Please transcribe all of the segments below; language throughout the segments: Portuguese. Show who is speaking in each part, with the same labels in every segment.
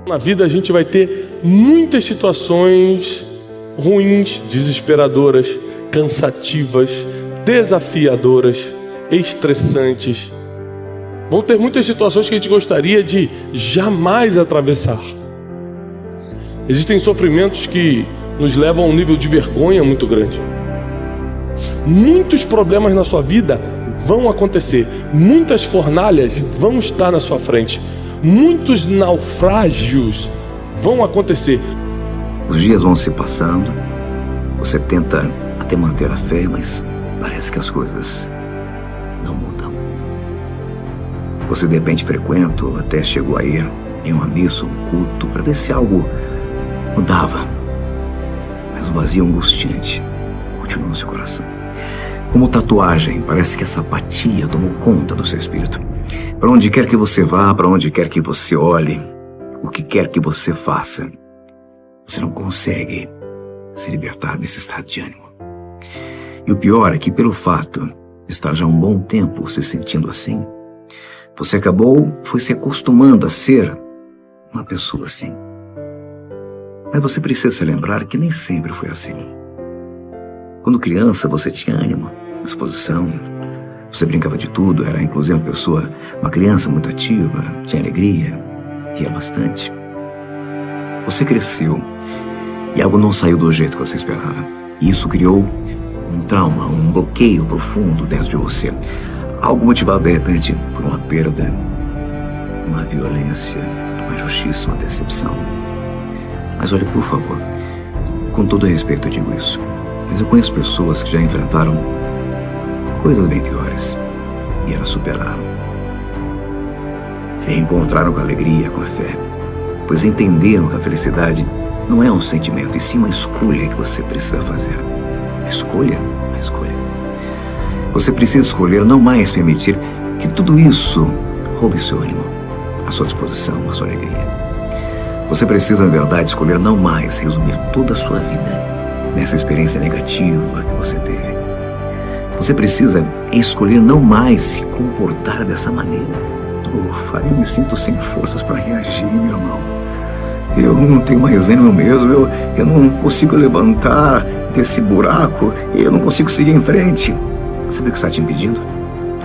Speaker 1: Na vida a gente vai ter muitas situações ruins, desesperadoras, cansativas, desafiadoras, estressantes. Vão ter muitas situações que a gente gostaria de jamais atravessar. Existem sofrimentos que nos levam a um nível de vergonha muito grande. Muitos problemas na sua vida vão acontecer. Muitas fornalhas vão estar na sua frente. Muitos naufrágios vão acontecer.
Speaker 2: Os dias vão se passando. Você tenta até manter a fé, mas parece que as coisas não mudam. Você de repente frequenta ou até chegou a ir em uma missa, um culto, para ver se algo mudava. Mas o vazio angustiante continua no seu coração. Como tatuagem, parece que essa apatia tomou conta do seu espírito. Para onde quer que você vá, para onde quer que você olhe, o que quer que você faça, você não consegue se libertar desse estado de ânimo. E o pior é que, pelo fato de estar já há um bom tempo se sentindo assim, você foi se acostumando a ser uma pessoa assim. Mas você precisa se lembrar que nem sempre foi assim. Quando criança, você tinha ânimo, disposição, você brincava de tudo, era inclusive uma criança muito ativa, tinha alegria, ria bastante. Você cresceu e algo não saiu do jeito que você esperava. E isso criou um trauma, um bloqueio profundo dentro de você. Algo motivado de repente por uma perda, uma violência, uma injustiça, uma decepção. Mas olha, por favor, com todo respeito eu digo isso, mas eu conheço pessoas que já enfrentaram coisas bem piores e elas superaram. Se reencontraram com a alegria, com a fé, pois entenderam que a felicidade não é um sentimento, e sim uma escolha que você precisa fazer. A escolha. Você precisa escolher não mais permitir que tudo isso roube seu ânimo, a sua disposição, a sua alegria. Você precisa, na verdade, escolher não mais resumir toda a sua vida nessa experiência negativa que você teve. Você precisa escolher não mais se comportar dessa maneira. Ufa, eu me sinto sem forças para reagir, meu irmão. Eu não tenho mais ânimo mesmo, eu não consigo levantar desse buraco, eu não consigo seguir em frente. Sabe o que está te impedindo?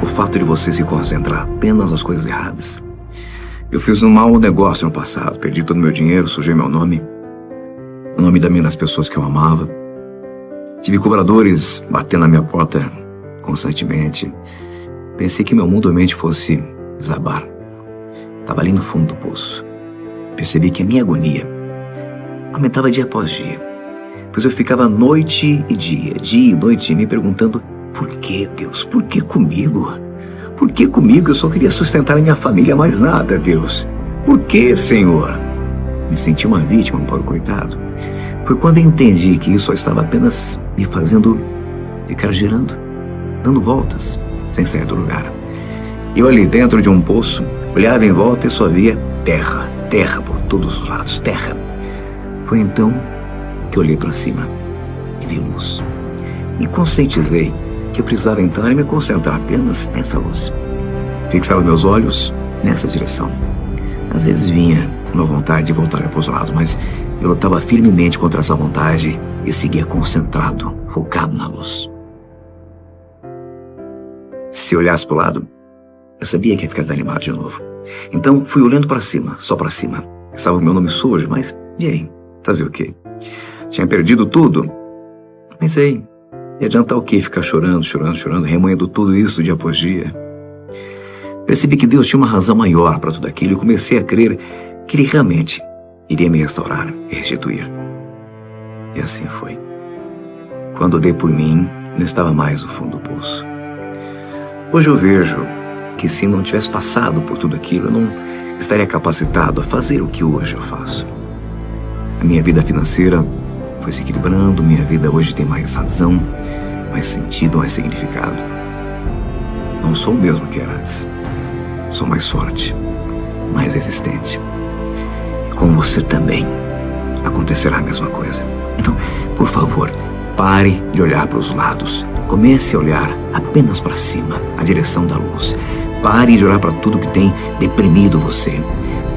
Speaker 2: O fato de você se concentrar apenas nas coisas erradas. Eu fiz um mau negócio no passado, perdi todo o meu dinheiro, sujei meu nome, o nome também das pessoas que eu amava. Tive cobradores batendo na minha porta constantemente. Pensei que meu mundo realmente fosse desabar. Estava ali no fundo do poço. Percebi que a minha agonia aumentava dia após dia, pois eu ficava noite e dia e noite me perguntando: por que, Deus? Por que comigo? Por que comigo? Eu só queria sustentar a minha família, mais nada, Deus. Por que, Senhor? Me senti uma vítima, um pobre coitado. Foi quando eu entendi que isso só estava apenas me fazendo ficar girando, dando voltas, sem sair do lugar. Eu ali dentro de um poço, olhava em volta e só via terra, terra por todos os lados, terra. Foi então que eu olhei para cima e vi luz. Me conscientizei que eu precisava então me concentrar apenas nessa luz. Fixava meus olhos nessa direção. Às vezes vinha uma vontade de voltar para os lados, mas eu lutava firmemente contra essa vontade e seguia concentrado, focado na luz. Se eu olhasse para o lado, eu sabia que ia ficar desanimado de novo. Então fui olhando para cima, só para cima. Estava o meu nome sujo, mas e aí? Fazer o quê? Tinha perdido tudo. Pensei, ia adiantar o quê? Ficar chorando, remoendo tudo isso dia após dia. Percebi que Deus tinha uma razão maior para tudo aquilo e comecei a crer que Ele realmente iria me restaurar e restituir. E assim foi. Quando eu dei por mim, não estava mais no fundo do poço. Hoje eu vejo que se não tivesse passado por tudo aquilo, eu não estaria capacitado a fazer o que hoje eu faço. A minha vida financeira foi se equilibrando, minha vida hoje tem mais razão, mais sentido, mais significado. Não sou o mesmo que era antes. Sou mais forte, mais resistente. Com você também acontecerá a mesma coisa. Então, por favor, pare de olhar para os lados. Comece a olhar apenas para cima, a direção da luz. Pare de olhar para tudo que tem deprimido você.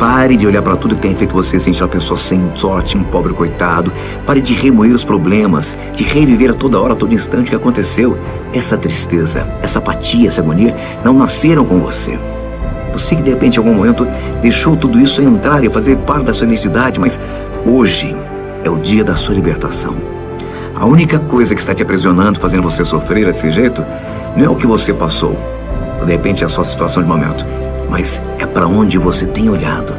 Speaker 2: Pare de olhar para tudo que tem feito você sentir uma pessoa sem sorte, um pobre coitado. Pare de remoer os problemas, de reviver a toda hora, a todo instante o que aconteceu. Essa tristeza, essa apatia, essa agonia não nasceram com você. Você que de repente em algum momento deixou tudo isso entrar e fazer parte da sua identidade, mas hoje é o dia da sua libertação. A única coisa que está te aprisionando, fazendo você sofrer desse jeito, não é o que você passou, ou de repente é a sua situação de momento, mas é para onde você tem olhado.